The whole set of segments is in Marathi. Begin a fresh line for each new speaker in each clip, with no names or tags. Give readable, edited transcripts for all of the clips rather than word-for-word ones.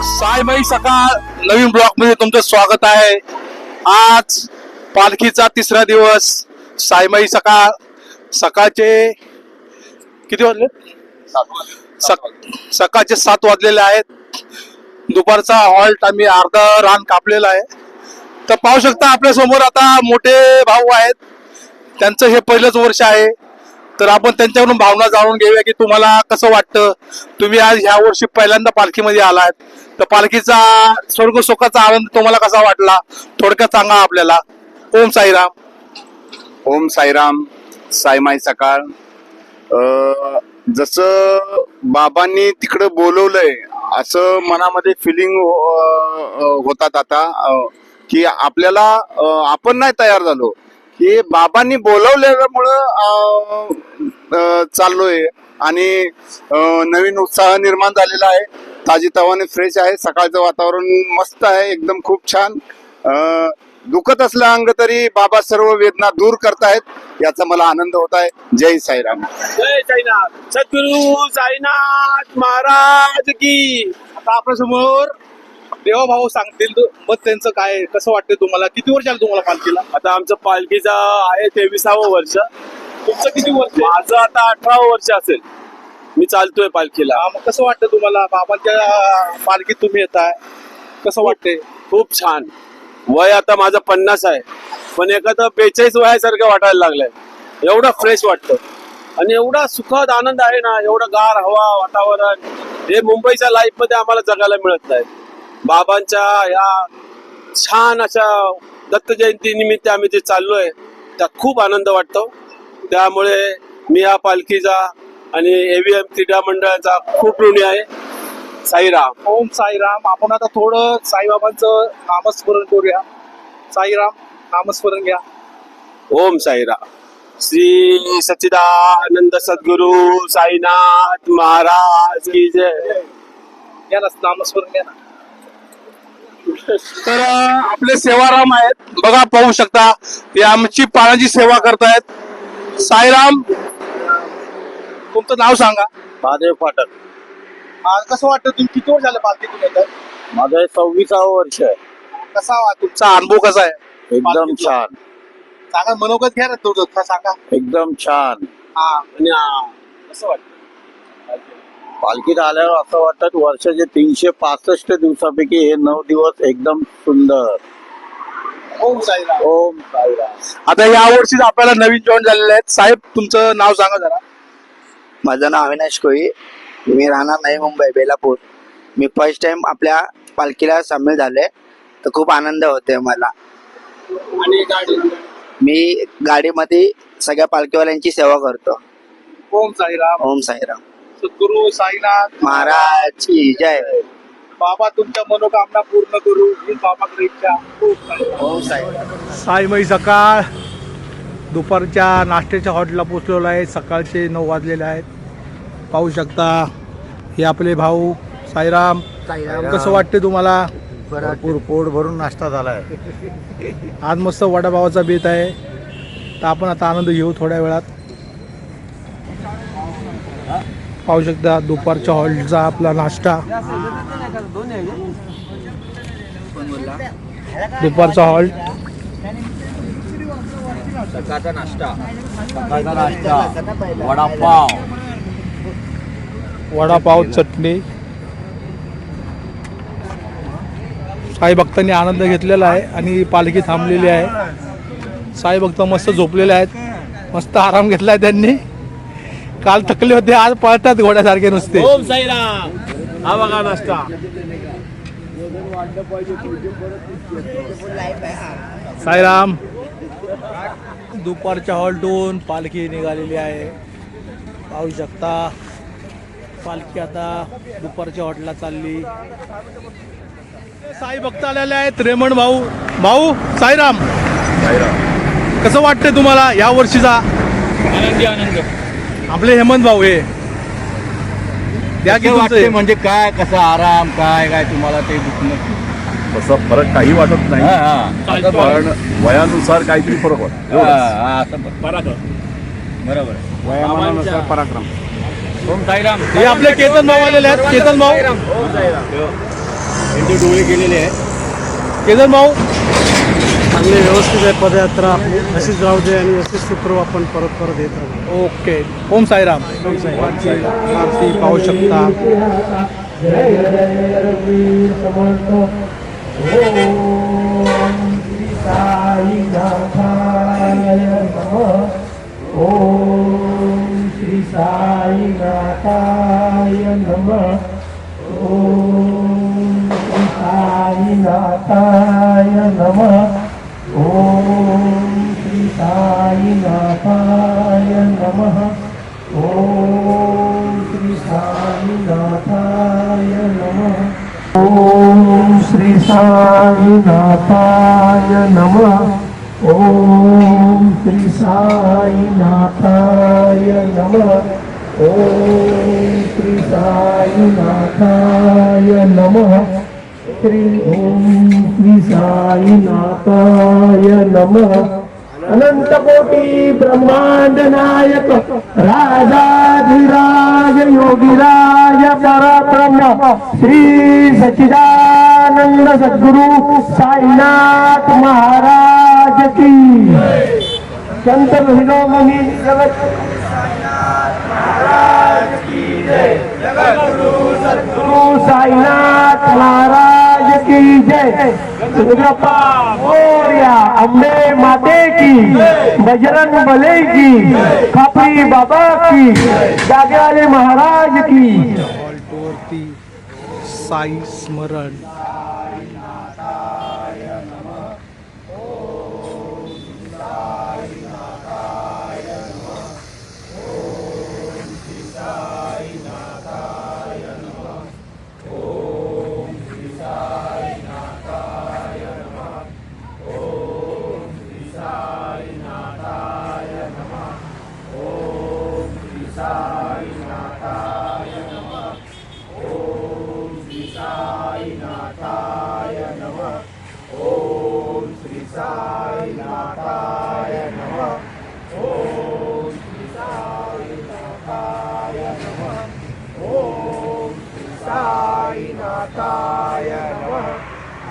सायमयी सकाळ नवीन ब्लॉक मध्ये तुमचं स्वागत आहे. आज पालखीचा तिसरा दिवस. सायमयी सकाळ सकाळचे किती वाजले? सकाळचे 7 वाजलेले आहेत. दुपारचा हॉल्ट आम्ही अर्धा रान कापलेला आहे. तर पाहू शकता आपल्या समोर आता मोठे भाऊ आहेत. त्यांचं हे पहिलंच वर्ष आहे. तर आपण त्यांच्याकडून भावना जाणून घेऊया की तुम्हाला कसं वाटतं. तुम्ही आज ह्या वर्षी पहिल्यांदा पालखीमध्ये आलात, तर पालखीचा स्वर्ग सुखाचा आनंद तुम्हाला कसा वाटला थोडक्यात सांगा आपल्याला. ओम साईराम.
ओम साईराम. सायमाई सकाळ. जसं बाबांनी तिकडे बोलवलंय असं मनामध्ये फिलिंग होतात आता की आपल्याला आपण नाही तयार झालो की बाबांनी बोलवल्यामुळं चाललोय आणि नवीन उत्साह निर्माण झालेला आहे. ताजीतवाने फ्रेश आहे. सकाळचं वातावरण मस्त आहे, एकदम खूप छान. दुखत असलं अंग तरी बाबा सर्व वेदना दूर करतायत, याचा मला आनंद होत आहे. जय साईराम.
जय साईनाथ. सद्गुरु साईनाथ महाराज की.
आता आपल्या समोर देवा भाऊ सांगतील मग त्यांचं काय कसं वाटतं तुम्हाला. किती वर्ष आलं तुम्हाला पालखीला?
आता आमचं पालखीचं आहे 23वं वर्ष.
तुमचं किती वर्ष?
माझं आता 18वं वर्ष असेल. मी चालतोय पालखीला.
मग कसं वाटतं तुम्हाला बाबांच्या पालखीत तुम्ही येताय, कसं वाटतंय?
खूप छान. वय आता माझं 50 आहे, पण एखादं 42 वयासारखं वाटायला लागलंय. एवढं फ्रेश वाटतं आणि एवढा सुखद आनंद आहे ना. एवढं गार हवा वातावरण हे मुंबईच्या लाईफ मध्ये आम्हाला जगायला मिळत नाही. बाबांच्या या छान अशा दत्त जयंती निमित्त आम्ही जे चाललोय त्यात खूप आनंद वाटतो. त्यामुळे मी या पालखीचा आणि AVM क्रीडा मंडळाचा खूप ऋणी आहे. साईराम.
ओम साईराम. आपण आता थोडं साईबाबांचं नामस्मरण करूया. साईराम नामस्मरण घ्या.
ओम साईराम. श्री सच्चिदानंद सद्गुरु साईनाथ महाराज की जय.
या ना नामस्मरण घ्या ना. तर आपले सेवाराम आहेत बघा, पाहू शकता ते आमची पाण्याची सेवा करतायत. साईराम. तुमचं नाव सांगा.
महादेव फाटक.
आज कसं वाटतं तुम्ही किती वर्ष झालं पालखीतून येतात?
माझं 26वं वर्ष आहे.
कसा तुमचा अनुभव कसा आहे?
एकदम
पालखीतला?
छान.
सांगा मनोगत घ्या ना तुझं सांगा.
एकदम छान.
आणि कसं वाटतं
पालखीत आल्यावर असं वाटतं वर्षाचे 365 दिवसापैकी हे 9 दिवस एकदम सुंदर.
ओम साईराम.
ओम साईराम.
आता या वर्षी आपल्याला नवीन जॉईन झालेले आहेत. साहेब तुमचं नाव सांगा जरा.
माझं नाव अविनाश कोळी. मी राहणार नवी मुंबई बेलापूर. मी फर्स्ट टाइम आपल्या पालखीला सामील झाले, तर खूप आनंद होते मला.
आणि गाडी
मी गाडीमध्ये सगळ्या पालखीवाल्यांची सेवा करतो.
ओम साईराम.
ओम साईराम.
सद्गुरु साईनाथ
महाराज की जय.
बाबा तुमच्या मनोकामना पूर्ण करू ही बाबाकडे इच्छा.
ओम साईराम.
सायमयी सकाळ. दुपारच्या नाश्त्याच्या हॉटेलला पोचलेलो आहे. सकाळचे 9 वाजलेले आहेत. पाहू शकता हे आपले भाऊ. साईराम. कसं वाटते तुम्हाला?
भरपूर पोट भरून नाश्ता झालाय.
आज मस्त वडापावाचा बेत आहे, तर आपण आता आनंद घेऊ थोड्या वेळात. पाहू शकता दुपारच्या हॉलचा आपला नाश्ता. दुपारचा हॉल्ट.
सकाळचा नाश्ता. वडापाव.
वडापाव चटणी. साई भक्तांनी आनंद घेतलेला आहे आणि पालखी थांबलेली आहे. साई भक्त मस्त झोपलेले आहेत, मस्त आराम घेतलाय त्यांनी. काल थकले होते, आज पळतात घोड्यासारखे नुसते.
ओम साईराम. हा बघा नाश्ता.
साईराम. दुपारच्या हॉल्टून पालखी निघालेली आहे. पाहू शकता पालखी आता दुपारच्या हॉटेलला चालली. साई भक्त आलेले आहेत. रेमंड भाऊ. भाऊ साईराम. कसं वाटतंय तुम्हाला या वर्षीचा?
आनंदी आनंद.
आपले हेमंत भाऊ हे द्या की तुमचं.
म्हणजे काय कसं आराम काय काय तुम्हाला ते
तसं फरक काही वाटत नाही, पण वयानुसार काहीतरी फरक वाटतो.
बरोबर.
वयामानानुसार पराक्रम.
ओम साईराम.
हे आपले केतन भाऊ आलेले आहेत. केतन भाऊ
त्यांचे डोळे गेलेले आहेत.
केदार भाऊ
चांगले व्यवस्थित आहे पदयात्रा आपली अशीच राहू दे आणि अशीच सूत्र आपण परत परत येत राहू.
ओके. ओम साईराम. आरती पाहू शकता.
अनंतकोटी ब्रह्मांड नायक राजाधिराज योगीराज परब्रह्म श्री सच्चिदानंद सद्गुरु साईनाथ महाराज की संत शिरोमणी जगत महाराज की जय. जगद्गुरु सद्गुरु साईनाथ महाराज की जय. गणपा मोरया. अंबे माते की. बजरंग बले की. खापरी बाबा की. जागेवाले महाराज की.
हॉल्टवरती साई स्मरण.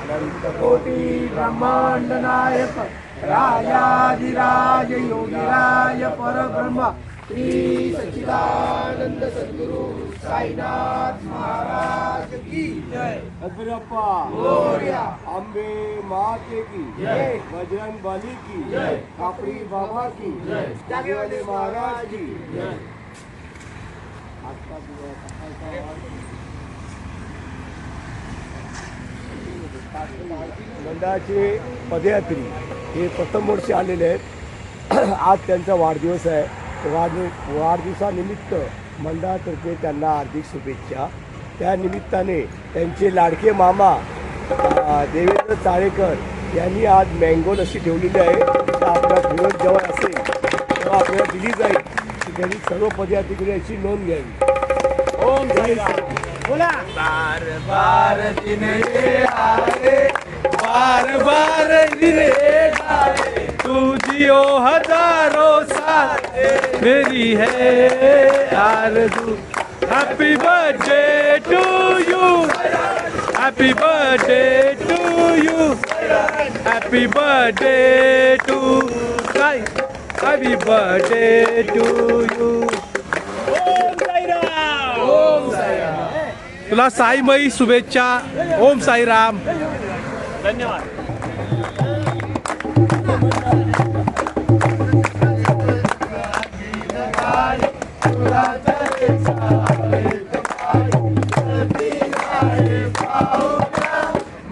अनंतकोटी ब्रह्मांड नायक राजाधिराज योगीराज परब्रह्म श्री सच्चिदानंद सद्गुरु साईनाथ महाराज की जय.
गणपा
मोरया.
अंबे माते की
जय.
बजरंग बली की
जय.
खापरी बाबा की
जय.
जागेवाले महाराज की
जय.
मंडळाचे पदयात्री हे प्रथम वर्षी आलेले आहेत. आज त्यांचा वाढदिवस आहे. वाढदिवसानिमित्त मंडळातर्फे त्यांना हार्दिक शुभेच्छा. त्या निमित्ताने त्यांचे लाडके मामा देवेंद्र चाळेकर यांनी आज मँगो लस्सी ठेवलेली आहे. तर आपल्या फिरत जेव्हा असेल तेव्हा आपल्याला दिली जाईल. त्यांनी सर्व पदयात्रीकडे याची नोंद घ्यावी. ओम साईराम. बोला.
बार बार दिन ये आए,
बार बार रे गाए, तू जियो हजारों साल मेरी है आरज़ू. Happy birthday to you. Happy birthday to you. Happy birthday to Sai. Happy birthday to you. Om Sairam. Om Sairam. तुला साईमयी शुभेच्छा. ओम साईराम.
धन्यवाद.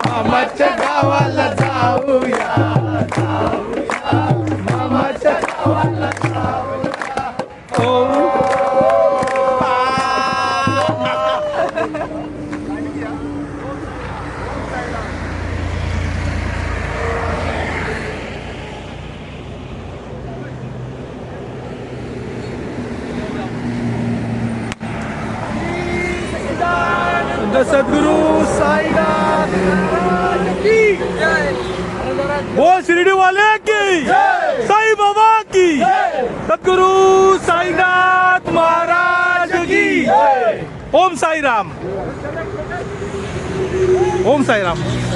मामाच्या गावाला जाऊया. मामाच्या गावाला जाऊया. सद्गुरु साईनाथ महाराज की जय. बोल शिर्डी वाले की साई बाबा की. सद्गुरु साईनाथ महाराज की. ओम साईराम. ओम साईराम.